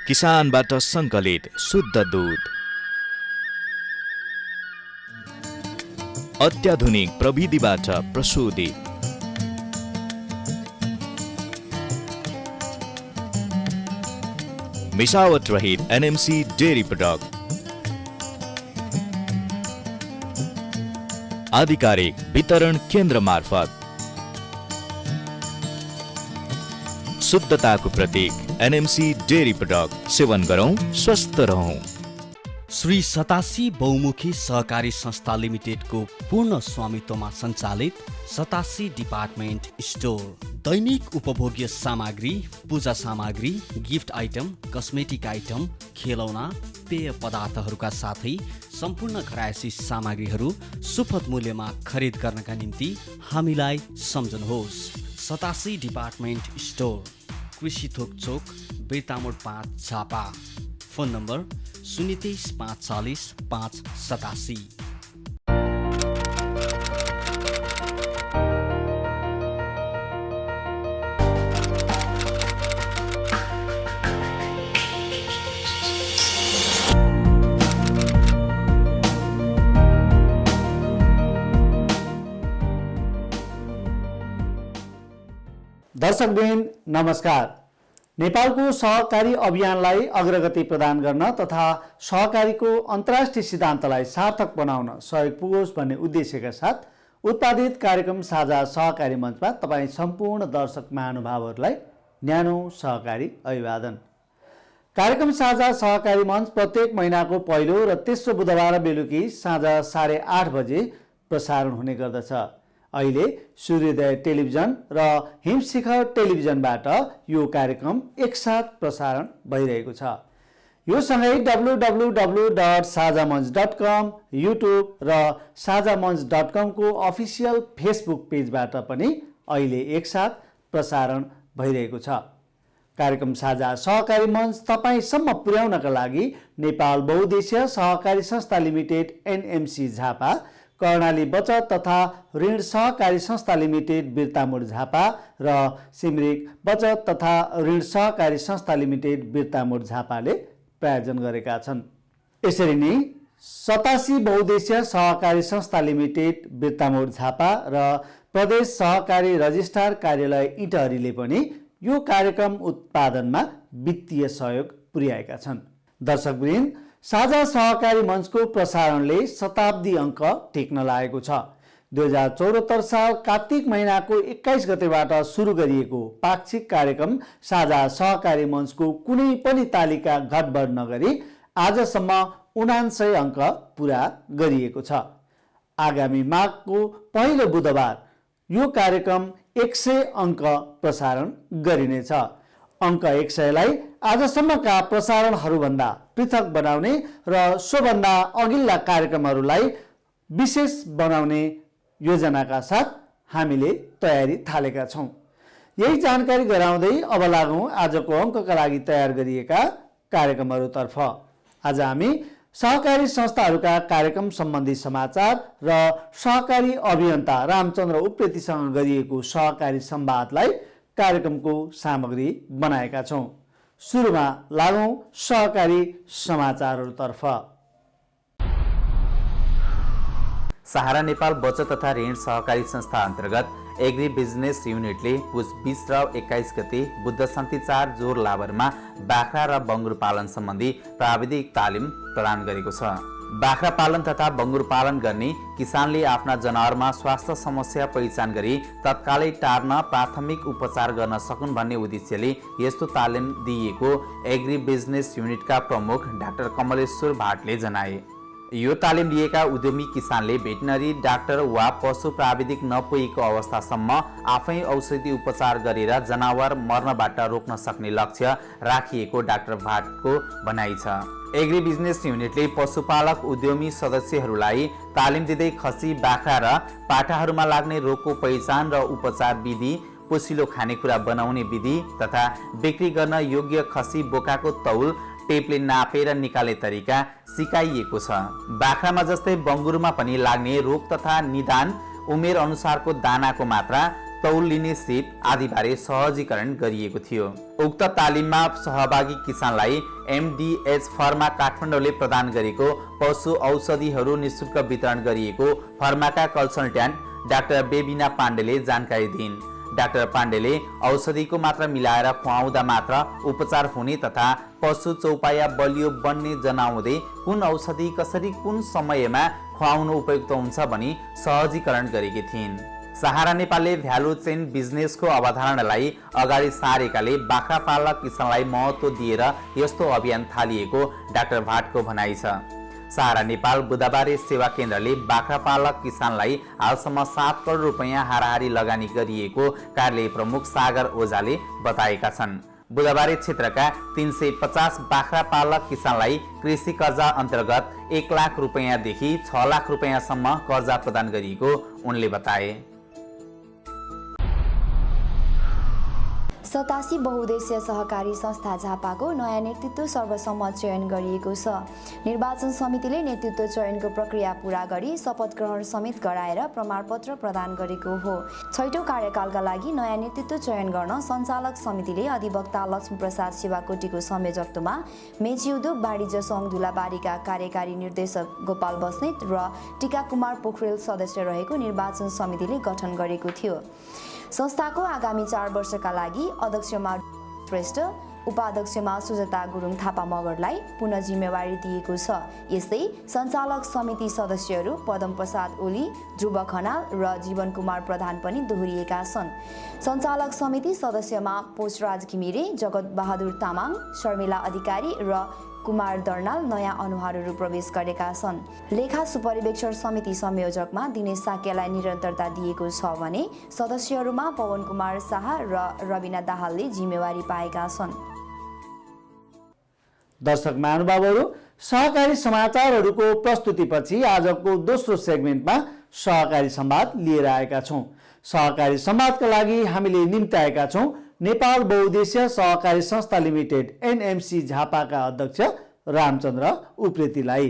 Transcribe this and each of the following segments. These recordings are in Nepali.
किसानबाट सङ्कलित शुद्ध दूध, अत्याधुनिक प्रविधिबाट प्रशोधित, मिसावट रहित एनएमसी डेयरी प्रोडक्ट, आधिकारिक वितरण केन्द्र मार्फत शुद्धताको प्रतीक एनएमसी डेयरी प्रोडक्ट सेवन गरौं, स्वस्थ रहौं। श्री सतासी बहुमुखी सहकारी संस्था लिमिटेडको पूर्ण स्वामित्वमा सञ्चालित सतासी डिपार्टमेन्ट स्टोर दैनिक उपभोग्य सामग्री, पूजा सामग्री, गिफ्ट आइटम, कस्मेटिक आइटम, खेलौना, पेय पदार्थहरूका साथै सम्पूर्ण घरायसी सामग्रीहरू सुपथ मूल्यमा खरिद गर्नका निम्ति हामीलाई सम्झनुहोस्। सतासी डिपार्टमेन्ट स्टोर, कृषि थोक चोक, बेतामोड 5 झापा। Phone number 023 540 587। दर्शकवृन्द नमस्कार। नेपालको सहकारी अभियानलाई अग्रगति प्रदान गर्न तथा सहकारीको अन्तर्राष्ट्रिय सिद्धान्तलाई सार्थक बनाउन सहयोग पुगोस् भन्ने उद्देश्यका साथ उत्पादित कार्यक्रम साझा सहकारी मञ्चमा तपाईँ सम्पूर्ण दर्शक महानुभावहरूलाई न्यानो सहकारी अभिवादन। कार्यक्रम साझा सहकारी मञ्च प्रत्येक महिनाको पहिलो र तेस्रो बुधबार बेलुकी साँझ 8:30 बजे प्रसारण हुने गर्दछ। अहिले सूर्योदय टेलिभिजन र हिमशिखर टेलिभिजनबाट यो कार्यक्रम एकसाथ प्रसारण भइरहेको छ। यो सँगै www.sajamanch.com, युट्युब र sajamanch.com को अफिसियल फेसबुक पेजबाट पनि अहिले एकसाथ प्रसारण भइरहेको छ। कार्यक्रम साझा सहकारी मञ्च तपाईसम्म पुर्याउनका लागि नेपाल बहुद्देश्य सहकारी संस्था लिमिटेड एनएमसी झापा, कर्णाली बचत तथा ऋण सहकारी संस्था लिमिटेड बिर्तामोड झापा र सिमरिक बचत तथा ऋण सहकारी संस्था लिमिटेड बिर्तामोड झापाले प्रायोजन गरेका छन्। यसरी नै 87 बहुद्देश्य सहकारी संस्था लिमिटेड बिर्तामोड झापा र प्रदेश सहकारी रजिस्ट्रार कार्यालय इटहरीले पनि यो कार्यक्रम उत्पादनमा वित्तीय सहयोग पुर्याएका छन्। दर्शकवृन्द, साझा सहकारी मञ्चको प्रसारणले शताब्दी अङ्क टेक्न लागेको छ। 2074 साल कार्तिक महिनाको 21 गतेबाट सुरु गरिएको पाक्षिक कार्यक्रम साझा सहकारी मञ्चको कुनै पनि तालिका घटबड नगरी आजसम्म 79 अङ्क पुरा गरिएको छ। आगामी माघको पहिलो बुधबार यो कार्यक्रम 100 अङ्क प्रसारण गरिनेछ। अङ्क 100 लाई आजसम्मका प्रसारणहरूभन्दा पृथक बनाउने र सोभन्दा अघिल्ला कार्यक्रमहरूलाई विशेष बनाउने योजनाका साथ हामीले तयारी थालेका छौँ। यही जानकारी गराउँदै अब लागौँ आजको अङ्कका लागि तयार गरिएका कार्यक्रमहरूतर्फ। आज हामी सहकारी संस्थाहरूका कार्यक्रम सम्बन्धी समाचार र सहकारी अभियन्ता रामचन्द्र उप्रेतीसँग गरिएको सहकारी संवादलाई कार्यक्रमको सामग्री बनाएका छौँ। सुरुमा लागौँ सहकारी समाचारहरूतर्फ। सहारा नेपाल बचत तथा ऋण सहकारी संस्था अन्तर्गत एग्री बिजनेस युनिटले पुस 20 र 21 गते बुद्ध शान्ति 4 जोर लाबरमा बाख्रा र बङ्गुर पालन सम्बन्धी प्राविधिक तालिम प्रदान गरेको छ। बाख्रा पालन तथा बङ्गुर पालन गर्ने किसानले आफ्ना जनावरमा स्वास्थ्य समस्या पहिचान गरी तत्कालै टार्न प्राथमिक उपचार गर्न सकुन् भन्ने उद्देश्यले यस्तो तालिम दिइएको एग्री बिजनेस युनिटका प्रमुख डाक्टर कमलेश्वर भाटले जनाए। यो तालिम लिएका उद्यमी किसानले भेटनरी डाक्टर वा पशु प्राविधिक नपुगेको अवस्थासम्म आफै औषधि उपचार गरेर जनावर मर्नबाट रोक्न सक्ने लक्ष्य राखिएको डाक्टर भाटको भनाइ छ। एग्री बिजनेस युनिटले पशुपालक उद्यमी सदस्यहरूलाई तालिम दिँदै खसी, बाख्रा र पाठाहरूमा लाग्ने रोगको पहिचान र उपचार विधि, पोसिलो खानेकुरा बनाउने विधि तथा बिक्री गर्न योग्य खसी बोकाको तौल, टेपले नापेर निकाल्ने तरिका सिकाइएको छ। बाख्रामा जस्तै बङ्गुरमा पनि लाग्ने रोग तथा निदान, उमेर अनुसारको दानाको मात्रा, तौल लिने सिप आदिबारे सहजीकरण गरिएको थियो। उक्त तालिममा सहभागी किसानलाई MDH फर्मा काठमाडौँले प्रदान गरेको पशु औषधिहरू निशुल्क वितरण गरिएको फर्माका कन्सल्ट्यान्ट डाक्टर बेबिना पाण्डेले जानकारी दिइन्। डाक्टर पाण्डेले औषधिको मात्रा मिलाएर खुवाउँदा मात्र उपचार हुने तथा पशु चौपाया बलियो बन्ने जनाउँदै कुन औषधि कसरी कुन समयमा खुवाउनु उपयुक्त हुन्छ भनी सहजीकरण गरेकी थिइन्। सहारा नेपालले भ्यालु चेन बिजनेसको अवधारणालाई अगाडि सारेकाले बाख्रा पालक किसानलाई महत्त्व दिएर यस्तो अभियान थालिएको डाक्टर भाटको भनाइ छ। सहारा नेपाल बुधबारे सेवा केन्द्रले बाख्रा पालक किसानलाई हालसम्म 7 करोड रुपैयाँ हाराहारी लगानी गरिएको कार्यालय प्रमुख सागर ओझाले बताएका छन्। बुधबारे क्षेत्रका 350 बाख्रा पालक किसानलाई कृषि कर्जा अन्तर्गत 1 लाख रुपैयाँदेखि 6 लाख रुपैयाँसम्म कर्जा प्रदान गरिएको उनले बताए। 87 बहुद्देश्य सहकारी संस्था झापाको नयाँ नेतृत्व सर्वसम्मत चयन गरिएको छ। निर्वाचन समितिले नेतृत्व चयनको प्रक्रिया पूरा गरी शपथ ग्रहण समेत गराएर प्रमाणपत्र प्रदान गरेको हो। 6औं कार्यकालका लागि नयाँ नेतृत्व चयन गर्न सञ्चालक समितिले अधिवक्ता लक्ष्मीप्रसाद शिवाकोटीको संयोजकत्वमा मेची उद्योग वाणिज्य सङ्घ धुलाबारीका कार्यकारी निर्देशक गोपाल बस्नेत र टीका कुमार पोखरेल सदस्य रहेको निर्वाचन समितिले गठन गरेको थियो। संस्थाको आगामी 4 वर्षका लागि अध्यक्षमा श्रेष्ठ, उपाध्यक्षमा सुजता गुरुङ थापा मगरलाई पुनः जिम्मेवारी दिएको छ। यस्तै सञ्चालक समिति सदस्यहरू पदम प्रसाद ओली, ध्रुव खनाल र जीवन कुमार प्रधान पनि दोहोरिएका छन्। सञ्चालक समिति सदस्यमा पोषराज घिमिरे, जगत बहादुर तामाङ, शर्मिला अधिकारी र कुमार दर्नाल नयाँ अनुहारहरू प्रवेश गरेका छन्। लेखा सुपरिवेक्षण समिति संयोजकमा दिनेश साक्यलाई निरन्तरता दिएको छ भने सदस्यहरूमा पवन कुमार शाह र रविना दाहालले जिम्मेवारी पाएका छन्। दर्शक महानुभावहरू, सहकारी समाचारहरूको प्रस्तुतिपछि आजको दोस्रो सेगमेन्टमा सहकारी संवाद लिएर आएका छौँ। सहकारी संवादका लागि हामीले निम्ताएका छौँ नेपाल बहुद्देश्य सहकारी संस्था लिमिटेड NMC झापाका अध्यक्ष रामचन्द्र उप्रेतीलाई।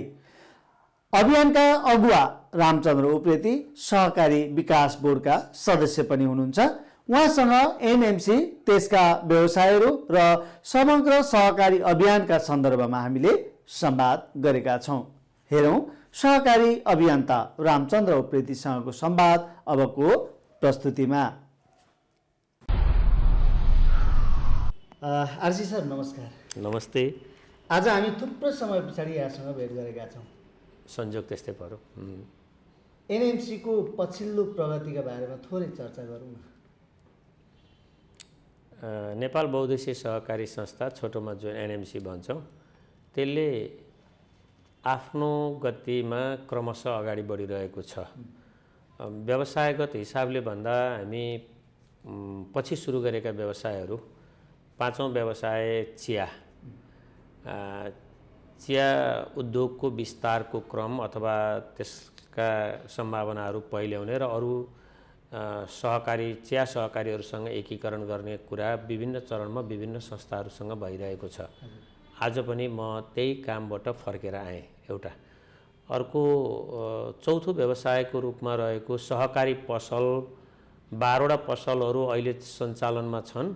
अभियानका अगुवा रामचन्द्र उप्रेती सहकारी विकास बोर्डका सदस्य पनि हुनुहुन्छ। उहाँसँग NMC, त्यसका व्यवसायहरू र समग्र सहकारी अभियानका सन्दर्भमा हामीले संवाद गरेका छौँ। हेरौँ सहकारी अभियन्ता रामचन्द्र उप्रेतीसँगको संवाद अबको प्रस्तुतिमा। आरसी सर नमस्कार। नमस्ते। आज हामी थुप्रो समय पछाडि यहाँसँग भेट गरेका छौँ। संयोग त्यस्तै पर्यो। NMC को पछिल्लो प्रगतिका बारेमा थोरै चर्चा गरौँ न। नेपाल बहुद्देश्य सहकारी संस्था, छोटोमा जो NMC भन्छौँ, त्यसले आफ्नो गतिमा क्रमशः अगाडि बढिरहेको छ। व्यवसायगत हिसाबले भन्दा हामी पछि सुरु गरेका व्यवसायहरू, 5औं व्यवसाय चिया उद्योगको विस्तारको क्रम अथवा त्यसका सम्भावनाहरू पहिल्याउने र अरू सहकारी चिया सहकारीहरूसँग एकीकरण गर्ने कुरा विभिन्न चरणमा विभिन्न संस्थाहरूसँग भइरहेको छ। आज पनि म त्यही कामबाट फर्केर आएँ। एउटा अर्को चौथो व्यवसायको रूपमा रहेको सहकारी पसल, 12वटा पसलहरू अहिले सञ्चालनमा छन्।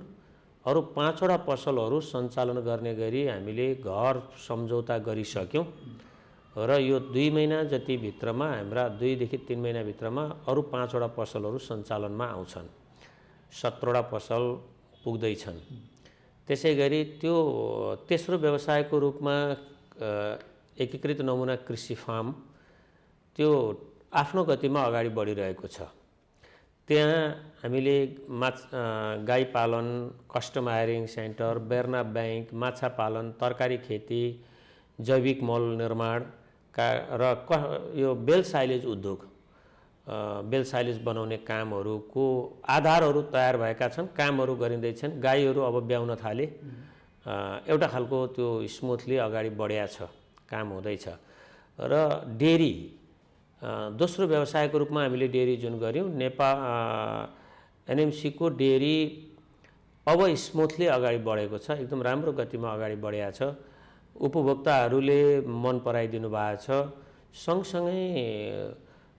अरू 5वटा पसलहरू सञ्चालन गर्ने गरी हामीले घर सम्झौता गरिसक्यौँ र यो 2 महिना जति भित्रमा, हाम्रा 2 देखि 3 महिना भित्रमा अरू 5वटा पसलहरू सञ्चालनमा आउँछन्। 17वटा पसल पुग्दैछन्। त्यसै गरी त्यो तेस्रो व्यवसायको रूपमा एकीकृत नमुना कृषि फार्म, त्यो आफ्नो गतिमा अगाडि बढिरहेको छ। त्यहाँ हामीले गाई पालन, कस्टम हायरिङ सेन्टर, बेर्ना ब्याङ्क, माछा पालन, तरकारी खेती, जैविक मल निर्माणका र यो बेल साइलेज उद्योग, बेल साइलेज बनाउने कामहरूको आधारहरू तयार भएका छन्। कामहरू गरिँदैछन्। गाईहरू अब ब्याउन थाले। एउटा खालको त्यो स्मुथली अगाडि बढेको छ, काम हुँदैछ। र डेरी, दोस्रो व्यवसायको रूपमा हामीले डेरी जुन गऱ्यौँ, NMC को डेरी अब स्मुथली अगाडि बढेको छ। एकदम राम्रो गतिमा अगाडि बढेको छ। उपभोक्ताहरूले मन पराइदिनु भएको छ। सँगसँगै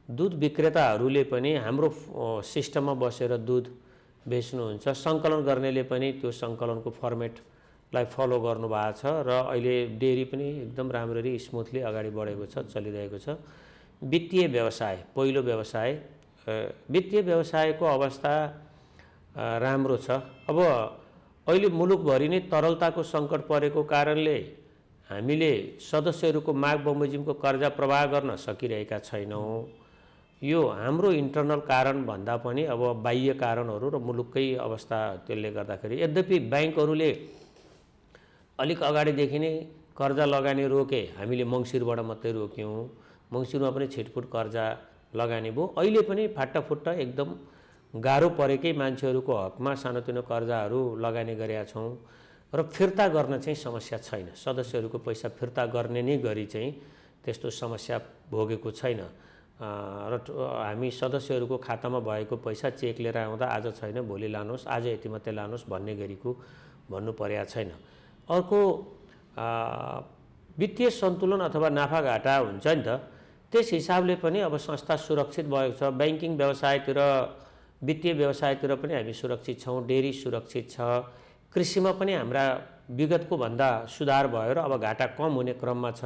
दुध विक्रेताहरूले पनि हाम्रो सिस्टममा बसेर दुध बेच्नुहुन्छ। सङ्कलन गर्नेले पनि त्यो सङ्कलनको फर्मेटलाई फलो गर्नुभएको छ र अहिले डेरी पनि एकदम राम्ररी स्मुथली अगाडि बढेको छ, चलिरहेको छ। वित्तीय व्यवसाय, पहिलो व्यवसाय, वित्तीय व्यवसायको अवस्था राम्रो छ। अब अहिले मुलुकभरि नै तरलताको सङ्कट परेको कारणले हामीले सदस्यहरूको माग बमोजिमको कर्जा प्रवाह गर्न सकिरहेका छैनौँ। यो हाम्रो इन्टरनल कारण भन्दा पनि अब बाह्य कारणहरू र मुलुककै अवस्था त्यसले गर्दाखेरि, यद्यपि ब्याङ्कहरूले अलिक अगाडिदेखि नै कर्जा लगानी रोके, हामीले मङ्सिरबाट मात्रै रोक्यौँ। मङ्सिरमा पनि छिटफुट कर्जा लगानी भयो। अहिले पनि फाटाफुट्टा एकदम गाह्रो परेकै मान्छेहरूको हकमा सानोतिनो कर्जाहरू लगानी गरेका छौँ र फिर्ता गर्न चाहिँ समस्या छैन। सदस्यहरूको पैसा फिर्ता गर्ने नै गरी चाहिँ त्यस्तो समस्या भोगेको छैन र हामी सदस्यहरूको खातामा भएको पैसा चेक लिएर आउँदा आज छैन भोलि लानुहोस्, आज यति मात्रै लानुहोस् भन्ने गरीको भन्नु परेको छैन। अर्को वित्तीय सन्तुलन अथवा नाफाघाटा हुन्छ नि त, त्यस हिसाबले पनि अब संस्था सुरक्षित भएको छ। ब्याङ्किङ व्यवसायतिर, वित्तीय व्यवसायतिर पनि हामी सुरक्षित छौँ। डेरी सुरक्षित छ। कृषिमा पनि हाम्रा विगतको भन्दा सुधार भयो र अब घाटा कम हुने क्रममा छ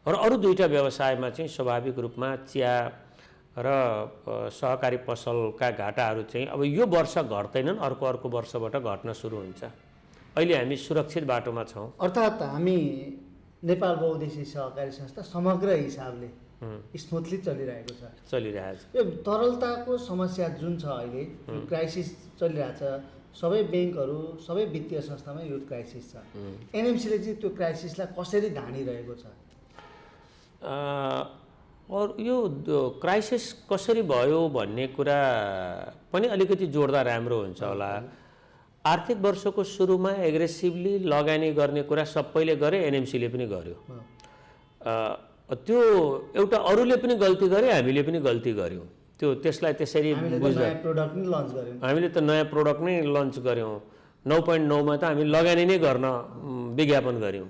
र अरू दुईटा व्यवसायमा चाहिँ स्वाभाविक रूपमा चिया र सहकारी पसलका घाटाहरू चाहिँ अब यो वर्ष घट्दैनन्, अर्को वर्षबाट घट्न सुरु हुन्छ। अहिले हामी सुरक्षित बाटोमा छौँ। अर्थात् हामी नेपाल बहुउद्देश्यीय सहकारी संस्था समग्र हिसाबले स्मुथली चलिरहेको छ। चलिरहेको छ। यो तरलताको समस्या जुन छ अहिले, यो क्राइसिस चलिरहेछ, सबै ब्याङ्कहरू, सबै वित्तीय संस्थामा यो क्राइसिस छ। एनएमसीले चाहिँ त्यो क्राइसिसलाई कसरी धानिरहेको छ? यो क्राइसिस कसरी भयो भन्ने कुरा पनि अलिकति जोड्दा राम्रो हुन्छ होला। आर्थिक वर्षको सुरुमा एग्रेसिभली लगानी गर्ने कुरा सबैले गरे, एनएमसीले पनि गर्यो। त्यो एउटा अरूले पनि गल्ती गरे, हामीले पनि गल्ती गऱ्यौँ। त्यसलाई त्यसरी बुझ्दा हामीले त नयाँ प्रोडक्ट नै लन्च गऱ्यौँ। 9.9 मा त हामी लगानी नै गर्न विज्ञापन गऱ्यौँ।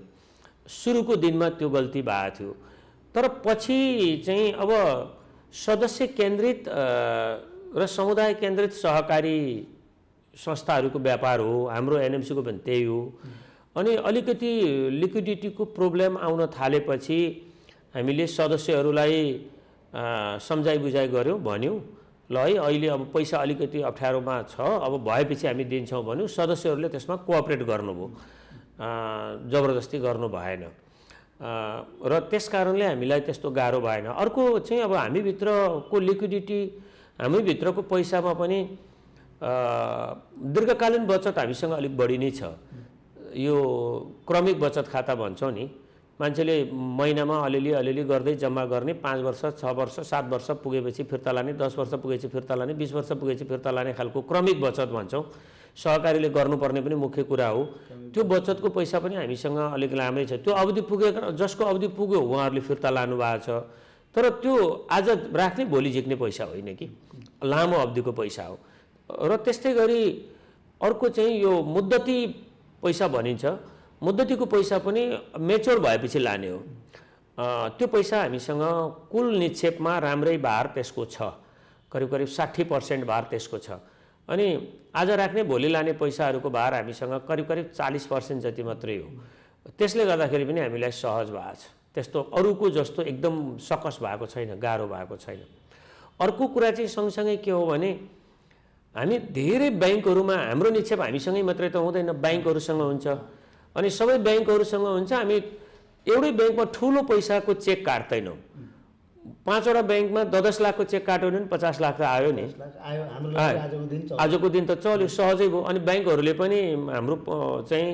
सुरुको दिनमा त्यो गल्ती भएको थियो। तर पछि चाहिँ अब सदस्य केन्द्रित र समुदाय केन्द्रित सहकारी संस्थाहरूको व्यापार हो, हाम्रो एनएमसीको पनि त्यही हो। अनि अलिकति लिक्विडिटीको प्रब्लम आउन थालेपछि हामीले सदस्यहरूलाई सम्झाइ बुझाइ गऱ्यौँ, भन्यौँ ल है अहिले अब पैसा अलिकति अप्ठ्यारोमा छ, अब भएपछि हामी दिन्छौँ भन्यौँ। सदस्यहरूले त्यसमा कोअपरेट गर्नुभयो, जबरजस्ती गर्नु भएन र त्यस कारणले हामीलाई त्यस्तो गाह्रो भएन। अर्को चाहिँ अब हामीभित्रको लिक्विडिटी, हामीभित्रको पैसामा पनि दीर्घकालीन बचत हामीसँग अलिक बढी नै छ। यो क्रमिक बचत खाता भन्छौँ नि, मान्छेले महिनामा अलिअलि गर्दै जम्मा गर्ने, 5 वर्ष 6 वर्ष 7 वर्ष पुगेपछि फिर्ता लाने, 10 वर्ष पुगेपछि फिर्ता लाने, 20 वर्ष पुगेपछि फिर्ता लाने खालको क्रमिक बचत भन्छौँ। सहकारीले गर्नुपर्ने पनि मुख्य कुरा हो। त्यो बचतको पैसा पनि हामीसँग अलिक लामै छ। त्यो अवधि पुगेको, जसको अवधि पुग्यो उहाँहरूले फिर्ता लानु भएको छ। तर त्यो आज राख्ने भोलि झिक्ने पैसा होइन कि, लामो अवधिको पैसा हो। र त्यस्तै गरी अर्को चाहिँ यो मुद्दती पैसा भनिन्छ। मुद्दतीको पैसा पनि मेच्योर भएपछि लाने हो। त्यो पैसा हामीसँग कुल निक्षेपमा राम्रै भार त्यसको छ, करिब 60% भार त्यसको छ। अनि आज राख्ने भोलि लाने पैसाहरूको भार हामीसँग करिब 40% जति मात्रै हो। त्यसले गर्दाखेरि पनि हामीलाई सहज भएको छ, त्यस्तो अरूको जस्तो एकदम सकस भएको छैन, गाह्रो भएको छैन। अर्को कुरा चाहिँ सँगसँगै के हो भने हामी धेरै ब्याङ्कहरूमा, हाम्रो निक्षेप हामीसँगै मात्रै त हुँदैन, ब्याङ्कहरूसँग हुन्छ। अनि सबै ब्याङ्कहरूसँग हुन्छ। हामी एउटै ब्याङ्कमा ठुलो पैसाको चेक काट्दैनौँ। 5वटा ब्याङ्कमा 10 लाखको चेक काट्यो भने 50 लाख त आयो नि, आजको दिन त चल्यो, सहजै भयो। अनि ब्याङ्कहरूले पनि हाम्रो चाहिँ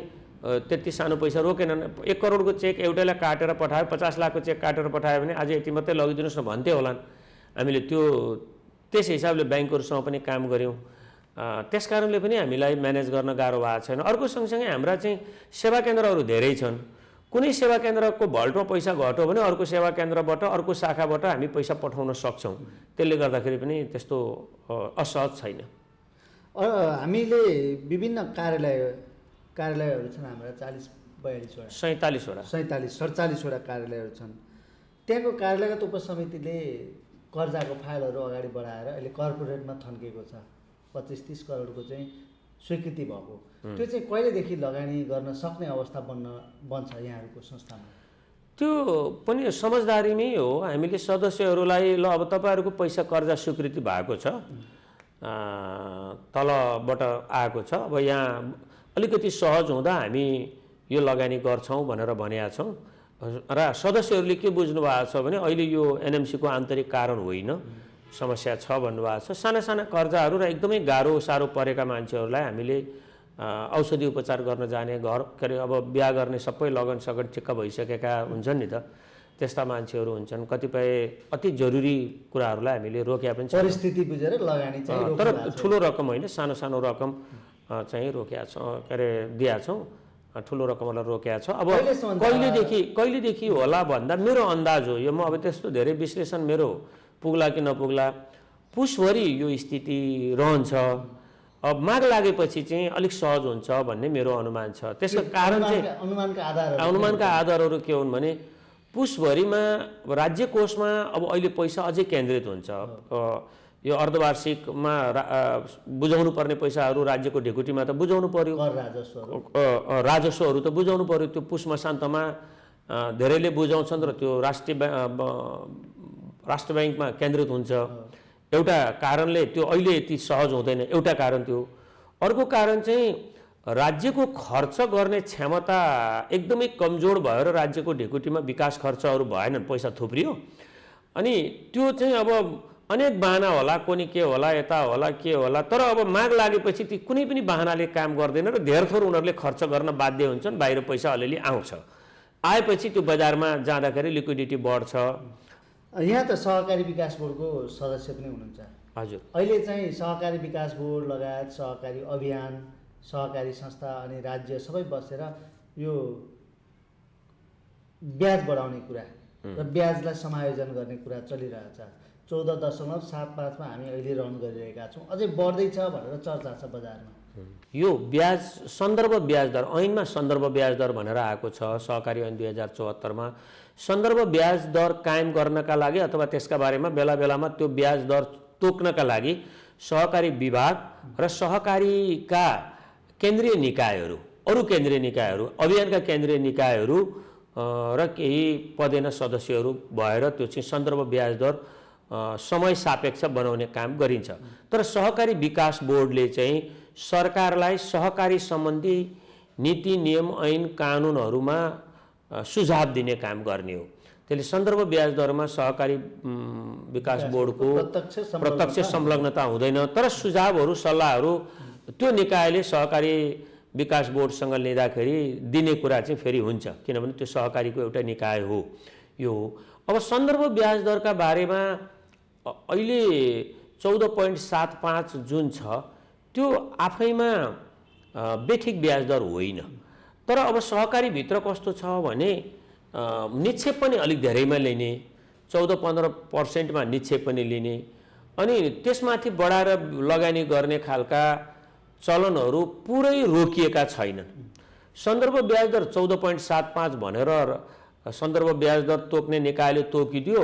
त्यति सानो पैसा रोकेनन्। 1 करोडको चेक एउटैलाई काटेर पठायो, 50 लाखको चेक काटेर पठायो भने आज यति मात्रै लगिदिनुहोस् न भन्थे होलान्। हामीले त्यस हिसाबले ब्याङ्कहरूसँग पनि काम गऱ्यौँ। त्यस कारणले पनि हामीलाई म्यानेज गर्न गाह्रो भएको छैन। अर्को सँगसँगै हाम्रा चाहिँ सेवा केन्द्रहरू धेरै छन्। कुनै सेवा केन्द्रको भल्टमा पैसा घट्यो भने अर्को सेवा केन्द्रबाट, अर्को शाखाबाट हामी पैसा पठाउन सक्छौँ। त्यसले गर्दाखेरि पनि त्यस्तो असहज छैन। हामीले विभिन्न कार्यालयहरू छन् हाम्रा 40-42वटा 47वटा कार्यालयहरू छन्। त्यहाँको कार्यालयगत उपसमितिले कर्जाको फाइलहरू अगाडि बढाएर अहिले कर्पोरेटमा थन्केको छ। 25-30 करोडको चाहिँ स्वीकृति भएको, त्यो चाहिँ कहिलेदेखि लगानी गर्न सक्ने अवस्था बन्छ यहाँहरूको संस्थामा? त्यो पनि समझदारीमै हो। हामीले सदस्यहरूलाई ल अब तपाईँहरूको पैसा कर्जा स्वीकृति भएको छ, तलबाट आएको छ, अब यहाँ अलिकति सहज हुँदा हामी यो लगानी गर्छौँ भनेर भनेका छौँ। र सदस्यहरूले के बुझ्नु भएको छ भने अहिले यो एनएमसीको आन्तरिक कारण होइन, समस्या छ भन्नुभएको छ। साना साना कर्जाहरू र एकदमै गाह्रो साह्रो परेका मान्छेहरूलाई हामीले औषधि उपचार गर्न जाने, घर के अरे अब बिहा गर्ने सबै लगन सगन ठिक्क भइसकेका हुन्छन् नि त, त्यस्ता मान्छेहरू हुन्छन्। कतिपय अति जरुरी कुराहरूलाई हामीले रोक्या पनि छ, परिस्थिति बुझेर लगानी चाहिँ तर ठुलो रकम होइन, सानो सानो रकम चाहिँ रोकेका छौँ, के अरे दिएका छौँ, ठुलो रकमलाई रोकेका छ। अब कहिलेदेखि होला भन्दा मेरो अन्दाज हो यो, म अब त्यस्तो धेरै विश्लेषण मेरो पुग्ला कि नपुग्ला, पुसभरि यो स्थिति रहन्छ। अब माग लागेपछि चाहिँ अलिक सहज हुन्छ भन्ने मेरो अनुमान छ। त्यसको कारण चाहिँ अनुमानका आधारहरू के हुन् भने पुसभरिमा राज्य कोषमा अब अहिले पैसा अझै केन्द्रित हुन्छ। यो अर्धवार्षिकमा बुझाउनु पर्ने पैसाहरू राज्यको ढिकुटीमा त बुझाउनु पर्यो, राजस्वहरू त बुझाउनु पर्यो। त्यो पुस मसान्तमा धेरैले बुझाउँछन् र त्यो राष्ट्र ब्याङ्कमा केन्द्रित हुन्छ। एउटा कारणले त्यो अहिले यति सहज हुँदैन, एउटा कारण त्यो। अर्को कारण चाहिँ राज्यको खर्च गर्ने क्षमता एकदमै कमजोर भएर राज्यको ढिकुटीमा विकास खर्चहरू भएनन्, पैसा थुप्रियो। अनि त्यो चाहिँ अब अनेक बाहना होला, कुनै के होला, यता होला, के होला, तर अब माग लागेपछि ती कुनै पनि बाहनाले काम गर्दैन र धेरथोर उनीहरूले खर्च गर्न बाध्य हुन्छन्। बाहिर पैसा अलिअलि आउँछ, आएपछि त्यो बजारमा जाँदाखेरि लिक्विडिटी बढ्छ। यहाँ त सहकारी विकास बोर्डको सदस्य पनि हुनुहुन्छ। हजुर, अहिले चाहिँ सहकारी विकास बोर्ड लगायत सहकारी अभियान, सहकारी संस्था अनि राज्य सबै बसेर यो ब्याज बढाउने कुरा र ब्याजलाई समायोजन गर्ने कुरा चलिरहेछ। 14.75 मा हामी अहिले रन गरिरहेका छौँ, अझै बढ्दैछ भनेर चर्चा छ बजारमा। यो ब्याज सन्दर्भ ब्याज दर ऐनमा सन्दर्भ ब्याज दर भनेर आएको छ सहकारी ऐन 2074 मा। सन्दर्भ ब्याज दर कायम गर्नका लागि अथवा त्यसका बारेमा बेला बेलामा त्यो ब्याज दर तोक्नका लागि सहकारी विभाग र सहकारीका केन्द्रीय निकायहरू, अरू केन्द्रीय निकायहरू, अभियानका केन्द्रीय निकायहरू र केही पदेन सदस्यहरू भएर त्यो चाहिँ सन्दर्भ ब्याज दर समय सापेक्ष बनाउने काम गरिन्छ। तर सहकारी विकास बोर्डले चाहिँ सरकारलाई सहकारी सम्बन्धी नीति नियम ऐन कानुनहरूमा सुझाव दिने काम गर्ने हो। त्यसले सन्दर्भ ब्याज दरमा सहकारी विकास बोर्डको प्रत्यक्ष संलग्नता हुँदैन, तर सुझावहरू सल्लाहहरू त्यो निकायले सहकारी विकास बोर्डसँग लिँदाखेरि दिने कुरा चाहिँ फेरि हुन्छ, किनभने त्यो सहकारीको एउटा निकाय हो। यो अब सन्दर्भ ब्याज दरका बारेमा अहिले 14.75 जुन छ त्यो आफैमा बेठिक ब्याज दर होइन। तर अब सहकारीभित्र कस्तो छ भने निक्षेप पनि अलिक धेरैमा लिने, 14-15% मा निक्षेप पनि लिने, अनि त्यसमाथि बढाएर लगानी गर्ने खालका चलनहरू पुरै रोकिएका छैनन्। सन्दर्भ ब्याज दर 14.75 भनेर सन्दर्भ ब्याज दर तोक्ने निकायले तोकिदियो।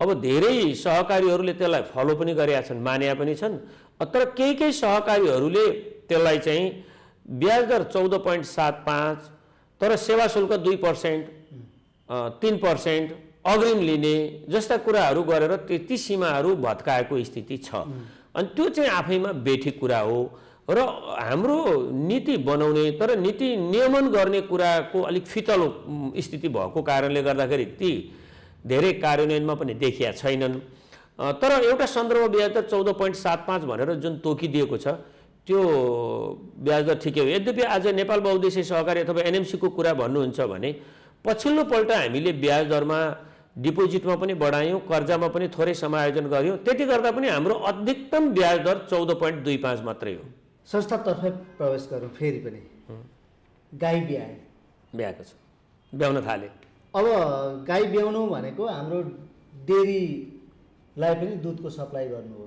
अब धेरै सहकारीहरूले त्यसलाई फलो पनि गरेका छन्, मान्या पनि छन्। तर केही सहकारीहरूले त्यसलाई चाहिँ ब्याज दर 14.75 तर सेवा शुल्क 2%, 3% अग्रिम लिने जस्ता कुराहरू गरेर ती सीमाहरू भत्काएको स्थिति छ। अनि त्यो चाहिँ आफैमा बेठिक कुरा हो र हाम्रो नीति बनाउने तर नीति नियमन गर्ने कुराको अलिक फितल स्थिति भएको कारणले गर्दाखेरि ती धेरै कार्यान्वयनमा पनि देखिया छैनन्। तर एउटा सन्दर्भ ब्याज दर 14.75 भनेर जुन तोकिदिएको छ त्यो ब्याज दर ठिकै हो। यद्यपि आज नेपाल बहुउद्देश्य सहकारी अथवा एनएमसीको कुरा भन्नुहुन्छ भने पछिल्लो पल्ट हामीले ब्याज दरमा डिपोजिटमा पनि बढायौँ, कर्जामा पनि थोरै समायोजन गऱ्यौँ। त्यति गर्दा पनि हाम्रो अधिकतम ब्याज दर 14.25 मात्रै हो। संस्थातर्फै प्रवेश गरौँ फेरि पनि गाई ब्याएको छ, ब्याउन थाले। अब गाई ब्याउनु भनेको हाम्रो डेरीलाई पनि दुधको सप्लाई गर्नु हो।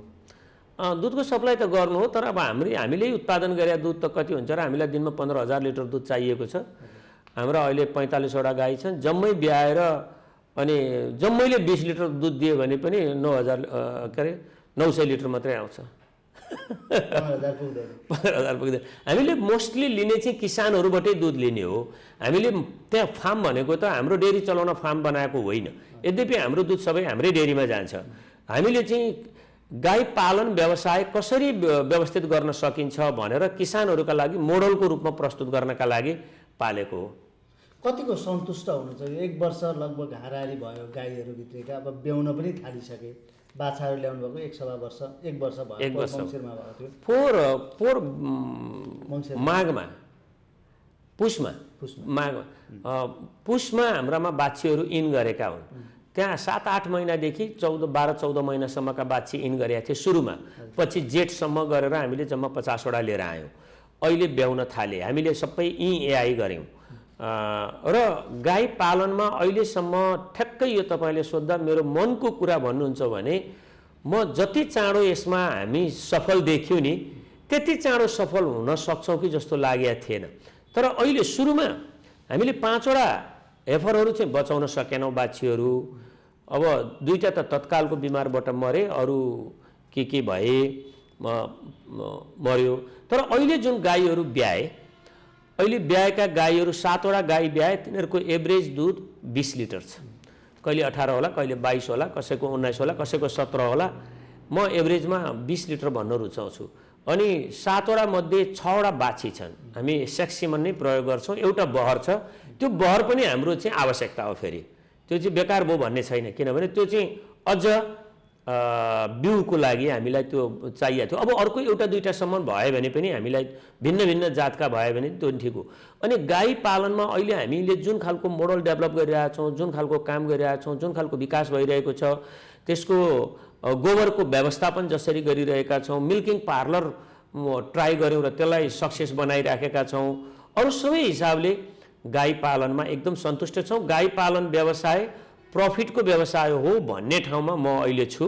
दुधको सप्लाई त गर्नु हो, तर अब हामीले उत्पादन गरेका दुध त कति हुन्छ र हामीलाई दिनमा 15,000 लिटर दुध चाहिएको छ। हाम्रो अहिले 45वटा गाई छन्। जम्मै ब्याएर अनि जम्मैले 20 लिटर दुध दियो भने पनि 9,000 के अरे 900 लिटर मात्रै आउँछ। 15,000 पुग्दैन। 15,000 पुग्दैन। हामीले मोस्टली लिने चाहिँ किसानहरूबाटै दुध लिने हो। हामीले त्यहाँ फार्म भनेको त हाम्रो डेरी चलाउन फार्म बनाएको होइन। यद्यपि हाम्रो दुध सबै हाम्रै डेरीमा जान्छ। हामीले चाहिँ गाई पालन व्यवसाय कसरी व्यवस्थित गर्न सकिन्छ भनेर किसानहरूका लागि मोडलको रूपमा प्रस्तुत गर्नका लागि पालेको हो। कतिको सन्तुष्ट हुनुहुन्छ? 1 वर्ष लगभग हाराहारी भयो गाईहरू भित्रका, अब ब्याउन पनि थालिसके, बाछाहरू ल्याउनु भएको 1 वर्ष भयो, मङ्सिरमा भएको थियो। पोहोर माघमा पुसमा हाम्रामा बाछीहरू इन गरेका हुन्। त्यहाँ 7-8 महिनादेखि 12-14 महिनासम्मका बाछी इन गरेका थिए सुरुमा। पछि जेठसम्म गरेर हामीले जम्मा 50वटा लिएर आयौँ। अहिले ब्याउन थाले। हामीले सबै EAI गऱ्यौँ। र गाई पालनमा अहिलेसम्म ठ्याक्कै यो तपाईँले सोद्धा मेरो मनको कुरा भन्नुहुन्छ भने म जति चाँडो यसमा हामी सफल देख्यौँ नि त्यति चाँडो सफल हुन सक्छौँ कि जस्तो लागेको थिएन। तर अहिले सुरुमा हामीले 5वटा हेफरहरू चाहिँ बचाउन सकेनौँ बाछीहरू। अब 2टा त तत्कालको बिमारबाट मरे, अरू के भए मर्यो। तर अहिले जुन गाईहरू ब्याए, अहिले ब्याएका गाईहरू 7वटा गाई ब्याए, तिनीहरूको एभरेज दुध 20 लिटर छ। कहिले 18 होला, कहिले 22 होला, कसैको 19 होला, कसैको 17 होला। म एभरेजमा 20 लिटर भन्न रुचाउँछु। अनि 7वटा मध्ये 6वटा बाछी छन्। हामी सेक्सिमन नै प्रयोग गर्छौँ। एउटा बहर छ। त्यो बहर पनि हाम्रो चाहिँ आवश्यकता हो। फेरि त्यो चाहिँ बेकार भयो भन्ने छैन, किनभने त्यो चाहिँ अझ बिउको लागि हामीलाई त्यो चाहिएको थियो। अब अर्को एउटा 2टासम्म भयो भने पनि हामीलाई भिन्न भिन्न जातका भयो भने त्यो ठिक हो। अनि गाई पालनमा अहिले हामीले जुन खालको मोडल डेभलप गरिरहेका छौँ, जुन खालको काम गरिरहेका छौँ, जुन खालको विकास भइरहेको छ, त्यसको गोबरको व्यवस्थापन जसरी गरिरहेका छौँ, मिल्किङ पार्लर ट्राई गऱ्यौँ र त्यसलाई सक्सेस बनाइराखेका छौँ। अरू सबै हिसाबले गाई पालनमा एकदम सन्तुष्ट छौँ। गाई पालन व्यवसाय प्रफिटको व्यवसाय हो भन्ने ठाउँमा म अहिले छु।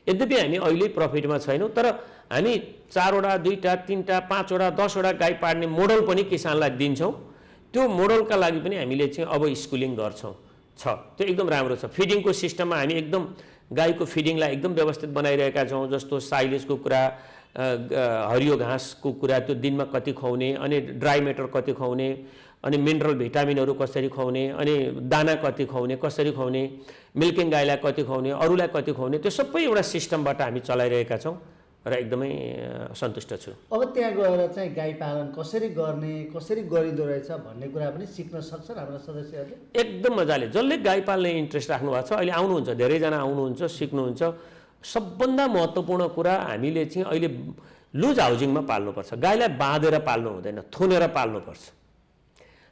यद्यपि हामी अहिले प्रफिटमा छैनौँ, तर हामी 4वटा 2टा 3टा 5वटा 10वटा गाई पाल्ने मोडल पनि किसानलाई दिन्छौँ। त्यो मोडलका लागि पनि हामीले चाहिँ अब स्कुलिङ गर्छौँ। त्यो एकदम राम्रो छ। फिडिङको सिस्टममा हामी एकदम गाईको फिडिङलाई एकदम व्यवस्थित बनाइरहेका छौँ। जस्तो साइलेजको कुरा, हरियो घाँसको कुरा, त्यो दिनमा कति खुवाउने, अनि ड्राई मेटर कति खुवाउने, अनि मिनरल भिटामिनहरू कसरी खुवाउने, अनि दाना कति खुवाउने, कसरी खुवाउने, मिल्किङ गाईलाई कति खुवाउने, अरूलाई कति खुवाउने, त्यो सबै एउटा सिस्टमबाट हामी चलाइरहेका छौँ र एकदमै सन्तुष्ट छु। अब त्यहाँ गएर चाहिँ गाई पालन कसरी गर्ने, कसरी गरिँदो रहेछ भन्ने कुरा पनि सिक्न सक्छन् हाम्रा सदस्यहरूले? एकदम मजाले। जसले गाई पाल्ने इन्ट्रेस्ट राख्नु भएको छ अहिले आउनुहुन्छ, धेरैजना आउनुहुन्छ, सिक्नुहुन्छ। सबभन्दा महत्त्वपूर्ण कुरा हामीले चाहिँ अहिले लुज हाउजिङमा पाल्नुपर्छ। गाईलाई बाँधेर पाल्नु हुँदैन, थुनेर पाल्नुपर्छ।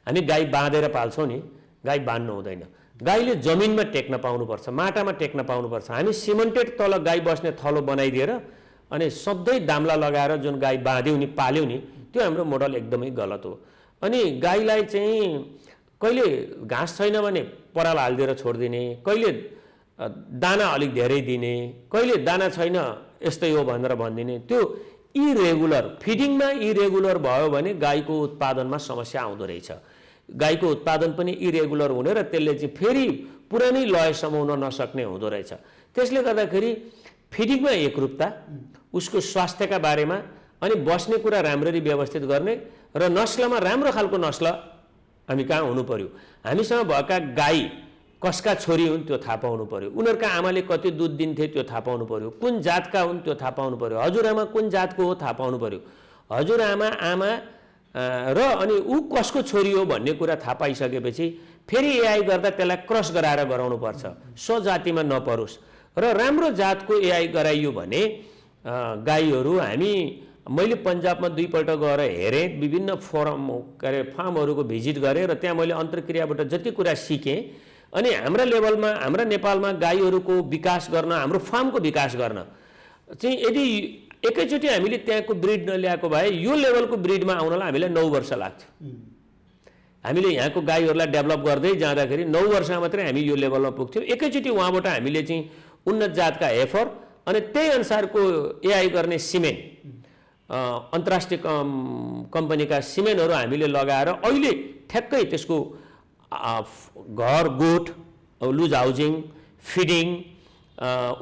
हामी गाई बाँधेर पाल्छौँ नि, गाई बाँध्नु हुँदैन। गाईले जमिनमा टेक्न पाउनुपर्छ, माटामा टेक्न पाउनुपर्छ। हामी सिमेन्टेड तल गाई बस्ने थलो बनाइदिएर अनि सधैँ दाम्ला लगाएर जुन गाई बाँध्यौँ नि, पाल्यौँ नि, त्यो हाम्रो मोडल एकदमै गलत हो। अनि गाईलाई चाहिँ कहिले घाँस छैन भने पराल हालिदिएर छोडिदिने, कहिले दाना अलिक धेरै दिने, कहिले दाना छैन यस्तै हो भनेर भनिदिने, त्यो इरेगुलर फिडिङमा इरेगुलर भयो भने गाईको उत्पादनमा समस्या आउँदो रहेछ। गाईको उत्पादन पनि इरेगुलर हुने र त्यसले चाहिँ फेरि पुरानै लय समाउन नसक्ने हुँदो रहेछ। त्यसले गर्दाखेरि फिडिङमा एकरूपता, उसको स्वास्थ्यका बारेमा, अनि बस्ने कुरा राम्ररी व्यवस्थित गर्ने र नस्लमा राम्रो खालको नस्ल हामी कहाँ हुनु पर्यो। हामीसँग भएका गाई कसका छोरी हुन् त्यो थाहा पाउनु पर्यो, उनीहरूका आमाले कति दुध दिन्थे त्यो थाहा पाउनु पर्यो, कुन जातका हुन् त्यो थाहा पाउनु पर्यो, हजुरआमा कुन जातको हो थाहा पाउनु पर्यो, हजुरआमा आमा र अनि ऊ कसको छोरी हो भन्ने कुरा थाहा पाइसकेपछि फेरि एआई गर्दा त्यसलाई क्रस गराएर गराउनुपर्छ, स्वजातिमा नपरोस्। र राम्रो जातको एआई गराइयो भने गाईहरू हामी मैले पन्जाबमा 2 पल्ट गएर हेरेँ, विभिन्न फार्महरूको भिजिट गरेँ र त्यहाँ मैले अन्तर्क्रियाबाट जति कुरा सिकेँ। अनि हाम्रा लेभलमा, हाम्रा नेपालमा गाईहरूको विकास गर्न, हाम्रो फार्मको विकास गर्न चाहिँ यदि एकैचोटि हामीले त्यहाँको ब्रिड नल्याएको भए यो लेभलको ब्रिडमा आउनलाई हामीलाई 9 वर्ष लाग्थ्यो। हामीले यहाँको गाईहरूलाई डेभलप गर्दै जाँदाखेरि 9 वर्षमा मात्रै हामी यो लेभलमा पुग्थ्यौँ। एकैचोटि उहाँबाट हामीले चाहिँ उन्नत जातका हेफर अनि त्यही अनुसारको एआई गर्ने सिमेन्ट, अन्तर्राष्ट्रिय कम्पनीका सिमेन्टहरू हामीले लगाएर अहिले ठ्याक्कै त्यसको घर, गोठ, लुज हाउजिङ, फिडिङ,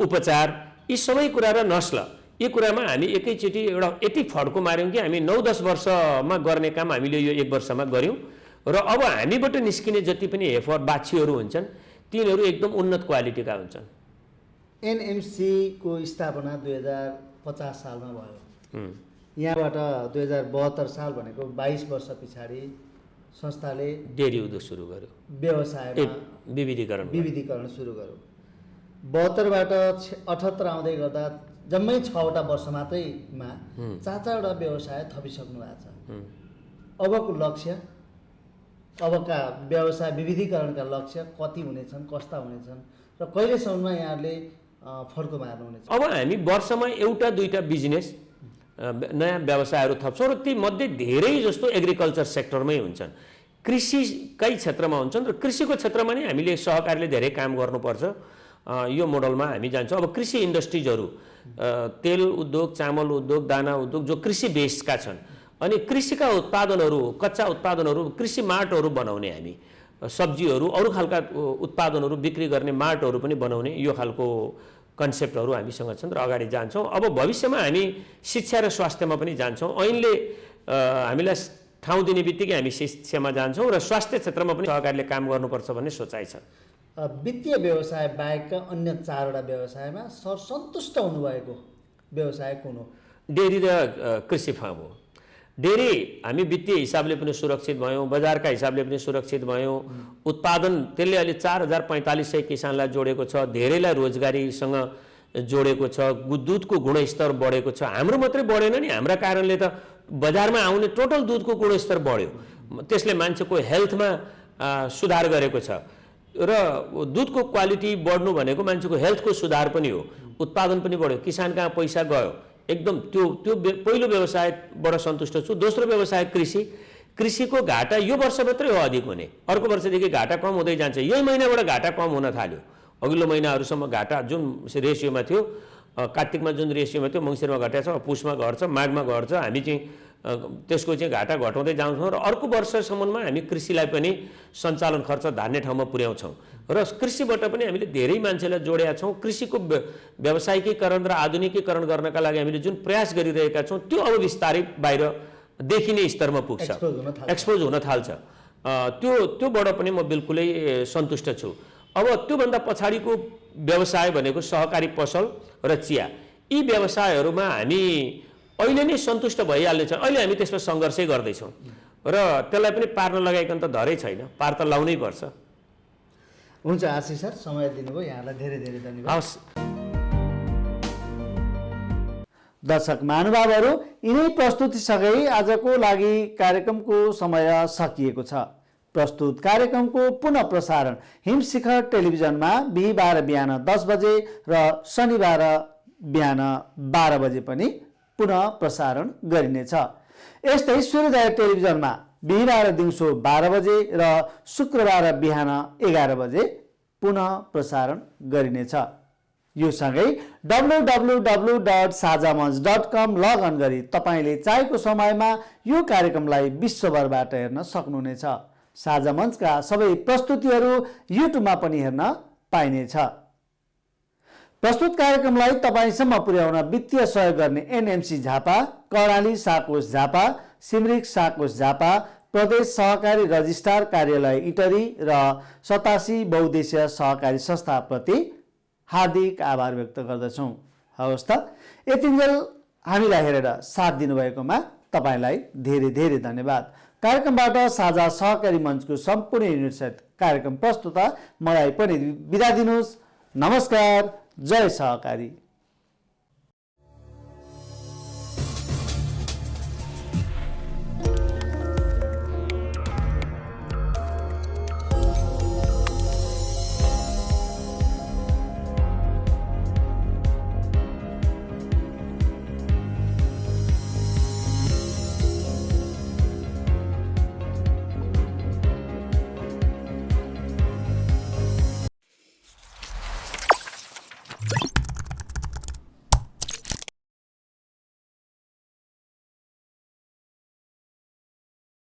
उपचार, यी सबै कुरा र नस्ल यो कुरामा हामी एकैचोटि एउटा यति फड्को मार्यौँ कि हामी 9-10 वर्षमा गर्ने काम हामीले यो 1 वर्षमा गऱ्यौँ र अब हामीबाट निस्किने जति पनि हेफर बाछीहरू हुन्छन् तिनीहरू एकदम उन्नत क्वालिटीका हुन्छन्। एनएमसी को स्थापना 2050 सालमा भयो। यहाँबाट 2072 साल भनेको 22 वर्ष पछाडि संस्थाले डेरी उद्योग सुरु गर्यो, व्यवसायमा विविधीकरण सुरु गर्यो। 72 बाट 78 आउँदै गर्दा जम्मै 6वटा वर्ष मात्रैमा 4-4वटा व्यवसाय थपिसक्नु भएको छ। अबको लक्ष्य, अबका व्यवसाय विविधीकरणका लक्ष्य कति हुनेछन्, कस्ता हुनेछन् र कहिलेसम्ममा यहाँले फड्को मार्नुहुनेछ? अब हामी वर्षमा 1-2 बिजनेस नयाँ व्यवसायहरू थप्छौँ र ती मध्ये धेरै जस्तो एग्रिकल्चर सेक्टरमै हुन्छन्, कृषिकै क्षेत्रमा हुन्छन् र कृषिको क्षेत्रमा नै हामीले सहकारीले धेरै काम गर्नुपर्छ। यो मोडलमा हामी जान्छौँ। अब कृषि इन्डस्ट्रिजहरू, तेल उद्योग, चामल उद्योग, दाना उद्योग जो कृषि बेसका छन्, अनि कृषिका उत्पादनहरू, कच्चा उत्पादनहरू, कृषि मार्टहरू बनाउने, हामी सब्जीहरू अरू खालका उत्पादनहरू बिक्री गर्ने मार्टहरू पनि बनाउने, यो खालको कन्सेप्टहरू हामीसँग छन् र अगाडि जान्छौँ। अब भविष्यमा हामी शिक्षा र स्वास्थ्यमा पनि जान्छौँ। ऐनले हामीलाई ठाउँ दिने बित्तिकै हामी शिक्षामा जान्छौँ र स्वास्थ्य क्षेत्रमा पनि सहकारीले काम गर्नुपर्छ भन्ने सोचाइ छ। वित्तीय व्यवसाय बाहेकका अन्य 4वटा व्यवसायमा सन्तुष्ट हुनुभएको व्यवसाय कुन हो? डेरी र कृषि फार्म हो। डेरी हामी वित्तीय हिसाबले पनि सुरक्षित भयौँ, बजारका हिसाबले पनि सुरक्षित भयौँ। उत्पादन त्यसले अहिले 4000-4500 किसानलाई जोडेको छ, धेरैलाई रोजगारीसँग जोडेको छ, दुधको गुणस्तर बढेको छ। हाम्रो मात्रै बढेन नि, हाम्रा कारणले त बजारमा आउने टोटल दुधको गुणस्तर बढ्यो, त्यसले मान्छेको हेल्थमा सुधार गरेको छ र दुधको क्वालिटी बढ्नु भनेको मान्छेको हेल्थको सुधार पनि हो, उत्पादन पनि बढ्यो, किसान कहाँ पैसा गयो, एकदम त्यो पहिलो व्यवसायबाट सन्तुष्ट छु। दोस्रो व्यवसाय कृषिको घाटा यो वर्ष मात्रै हो अधिक हुने, अर्को वर्षदेखि घाटा कम हुँदै जान्छ। यही महिनाबाट घाटा कम हुन थाल्यो, अघिल्लो महिनाहरूसम्म घाटा जुन रेसियोमा थियो, कार्तिकमा जुन रेसियोमा थियो मङ्सिरमा घटेको छ, पुसमा घट्छ, माघमा घट्छ। हामी चाहिँ त्यसको चाहिँ घाटा घटाउँदै जान्छौँ र अर्को वर्षसम्ममा हामी कृषिलाई पनि सञ्चालन खर्च धान्ने ठाउँमा पुर्याउँछौँ र कृषिबाट पनि हामीले धेरै मान्छेलाई जोडेका छौँ। कृषिको व्यावसायिकीकरण र आधुनिकीकरण गर्नका लागि हामीले जुन प्रयास गरिरहेका छौँ त्यो अब बिस्तारै बाहिर देखिने स्तरमा पुग्छ, एक्सपोज हुन थाल्छ। त्योबाट पनि म बिल्कुलै सन्तुष्ट छु। अब त्योभन्दा पछाडिको व्यवसाय भनेको सहकारी पसल र चिया, यी व्यवसायहरूमा हामी अहिले नै सन्तुष्ट भइहाल्नेछ। अहिले हामी त्यसमा सङ्घर्षै गर्दैछौँ र त्यसलाई पनि पार्न लगाइकन त धरै छैन, पार त लाउनै पर्छ। हुन्छ आशिष सर, समय दिनुभयो, यहाँलाई धेरै धेरै धन्यवाद। हवस्। दर्शक महानुभावहरू, यिनै प्रस्तुतिसँगै आजको लागि कार्यक्रमको समय सकिएको छ। प्रस्तुत कार्यक्रमको पुनः प्रसारण हिमशिखर टेलिभिजनमा बिहिबार बिहान 10 बजे र शनिबार बिहान 12 बजे पनि पुनः प्रसारण गरिनेछ। यस्तै सूर्योदय टेलिभिजनमा बिहिबार दिउँसो 12 बजे र शुक्रबार बिहान 11 बजे पुनः प्रसारण गरिनेछ। यो सँगै www.sajamanch.com लगअन गरी तपाईँले चाहेको समयमा यो कार्यक्रमलाई विश्वभरबाट हेर्न सक्नुहुनेछ। साझा मञ्चका सबै प्रस्तुतिहरू युट्युबमा पनि हेर्न पाइनेछ। प्रस्तुत कार्यक्रमलाई तपाईँसम्म पुर्याउन वित्तीय सहयोग गर्ने एनएमसी झापा, कर्णाली साकोस झापा, सिमरिक साकोस झापा, प्रदेश सहकारी रजिस्ट्रार कार्यालय इटरी र 87 बहुद्देश्य सहकारी संस्थाप्रति हार्दिक आभार व्यक्त गर्दछौँ। हवस् त, यतिन्जेल हामीलाई हेरेर साथ दिनुभएकोमा तपाईँलाई धेरै धेरै धन्यवाद। कार्यक्रमबाट साझा सहकारी मञ्चको सम्पूर्ण युनिटसहित कार्यक्रम प्रस्तुता मलाई पनि बिदा दिनुहोस्। नमस्कार, जय सहकारी।